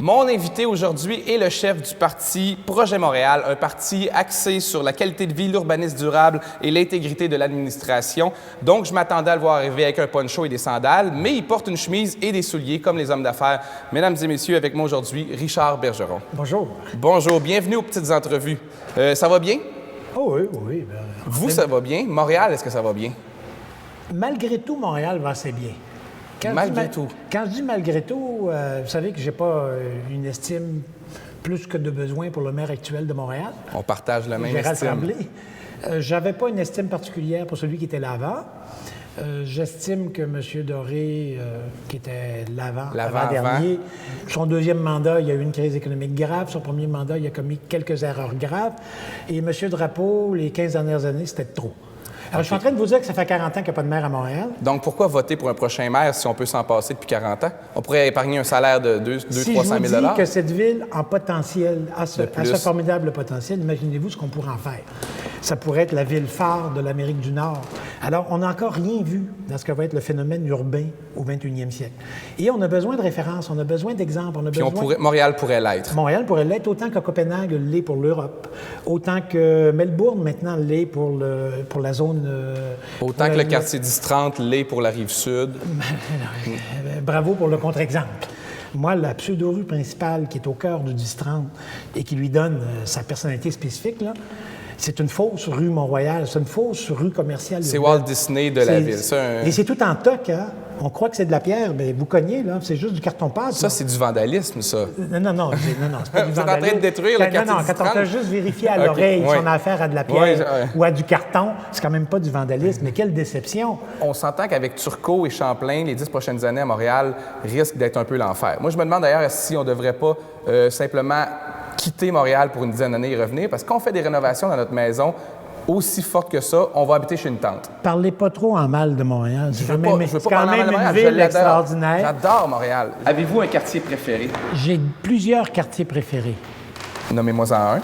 Mon invité aujourd'hui est le chef du parti Projet Montréal, un parti axé sur la qualité de vie, l'urbanisme durable et l'intégrité de l'administration. Donc, je m'attendais à le voir arriver avec un poncho et des sandales, mais il porte une chemise et des souliers comme les hommes d'affaires. Mesdames et messieurs, avec moi aujourd'hui, Richard Bergeron. Bonjour. Bonjour, bienvenue aux Petites Entrevues. Ça va bien? Oh oui, oui. Vous, ça va bien? Montréal, est-ce que ça va bien? Malgré tout, Montréal va assez bien. Malgré tout? Quand je dis malgré tout, vous savez que j'ai pas une estime plus que de besoin pour le maire actuel de Montréal. On partage la même Gérald estime. Tremblay. J'avais pas une estime particulière pour celui qui était là avant. J'estime que M. Doré, qui était l'avant-dernier, son deuxième mandat, il y a eu une crise économique grave. Son premier mandat, il a commis quelques erreurs graves. Et M. Drapeau, les 15 dernières années, c'était trop. Alors, je suis en train de vous dire que ça fait 40 ans qu'il n'y a pas de maire à Montréal. Donc, pourquoi voter pour un prochain maire si on peut s'en passer depuis 40 ans? On pourrait épargner un salaire de 200 000 Si 300 000 je vous dis que cette ville, en potentiel, a ce formidable potentiel, imaginez-vous ce qu'on pourrait en faire. Ça pourrait être la ville phare de l'Amérique du Nord. Alors, on n'a encore rien vu dans ce que va être le phénomène urbain au 21e siècle. Et on a besoin de références, on a besoin d'exemples, Montréal pourrait l'être. Montréal pourrait l'être autant que Copenhague l'est pour l'Europe, autant que Melbourne maintenant l'est pour la zone... autant que le quartier 10-30 l'est pour la Rive-Sud. Bravo pour le contre-exemple. Moi, la pseudo-rue principale qui est au cœur du 10-30 et qui lui donne sa personnalité spécifique, là, c'est une fausse rue Mont-Royal, c'est une fausse rue commerciale. C'est Walt Disney de la ville. Et c'est tout en toc, hein? On croit que c'est de la pierre, mais vous cognez, là, c'est juste du carton-pâte. Ça, c'est du vandalisme, ça. Non, c'est pas du vandalisme. Vous êtes en train de détruire le quartier Non, quand on t'a juste vérifié à l'oreille si on a affaire à de la pierre ou à du carton, c'est quand même pas du vandalisme. Mais quelle déception! On s'entend qu'avec Turcot et Champlain, les 10 prochaines années à Montréal risquent d'être un peu l'enfer. Moi, je me demande d'ailleurs si on ne devrait pas simplement quitter Montréal pour une dizaine d'années et revenir, parce qu'on fait des rénovations dans notre maison aussi fortes que ça, on va habiter chez une tante. Parlez pas trop en mal de Montréal. Je veux pas parler en mal de Montréal. Une ville extraordinaire. J'adore Montréal. Avez-vous un quartier préféré? J'ai plusieurs quartiers préférés. Nommez-moi-en un.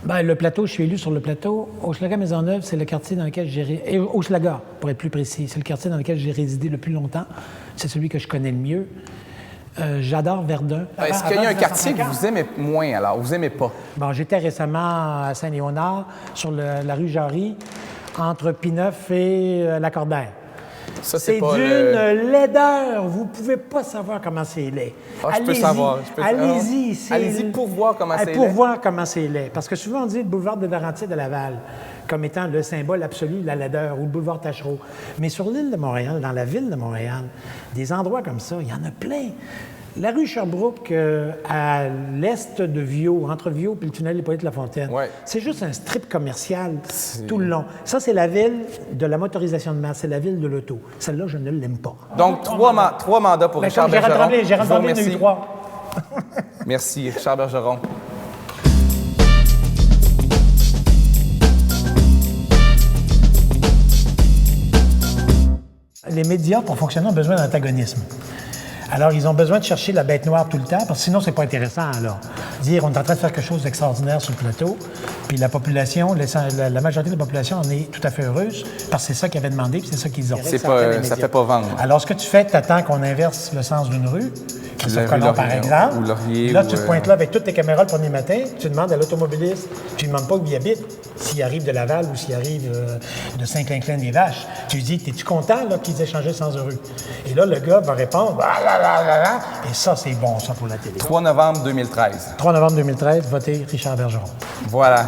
Bien, le plateau, je suis élu sur le plateau. Hochelaga-Maisonneuve, c'est le quartier dans lequel j'ai... Hochelaga, pour être plus précis, c'est le quartier dans lequel j'ai résidé le plus longtemps. C'est celui que je connais le mieux. J'adore Verdun. Est-ce qu'il y a un quartier que vous aimez moins, alors? Vous aimez pas? Bon, j'étais récemment à Saint-Léonard, sur la rue Jarry, entre Pineuf et Lacordaire. Ça, c'est d'une laideur. Vous pouvez pas savoir comment c'est laid. Ah, je peux savoir. Allez-y. Allez-y pour voir comment c'est laid. Pour voir comment c'est laid. Parce que souvent, on dit le boulevard de Laurentides de Laval comme étant le symbole absolu de la laideur, ou le boulevard Tachereau. Mais sur l'île de Montréal, dans la ville de Montréal, des endroits comme ça, il y en a plein. La rue Sherbrooke, à l'est de Viau, entre Viau et le tunnel Hippolyte-Lafontaine, c'est juste un strip commercial tout le long. Ça, c'est la ville de la motorisation de masse, c'est la ville de l'auto. Celle-là, je ne l'aime pas. Donc, trois mandats pour Richard Bergeron. Gérald Tremblay en a eu 3. Merci, Richard Bergeron. Les médias, pour fonctionner, ont besoin d'antagonisme. Alors, ils ont besoin de chercher la bête noire tout le temps, parce que sinon, c'est pas intéressant, alors. Dire, on est en train de faire quelque chose d'extraordinaire sur le plateau, puis la population, la majorité de la population en est tout à fait heureuse, parce que c'est ça qu'ils avaient demandé, puis c'est ça qu'ils ont. Ça fait pas vendre. Alors, ce que tu fais, tu attends qu'on inverse le sens d'une rue, Colomb, par exemple. Ou Laurier, là, tu te pointes là avec toutes tes caméras le premier matin, tu demandes à l'automobiliste, tu ne demandes pas où il habite, s'il arrive de Laval ou s'il arrive de Saint-Clinclin-des-Vaches. Tu lui dis, es-tu content là, qu'ils aient changé le sens de rue? Et là, le gars va répondre, et ça, c'est bon, ça, pour la télé. 3 novembre 2013. 3 novembre 2013, votez Richard Bergeron. Voilà.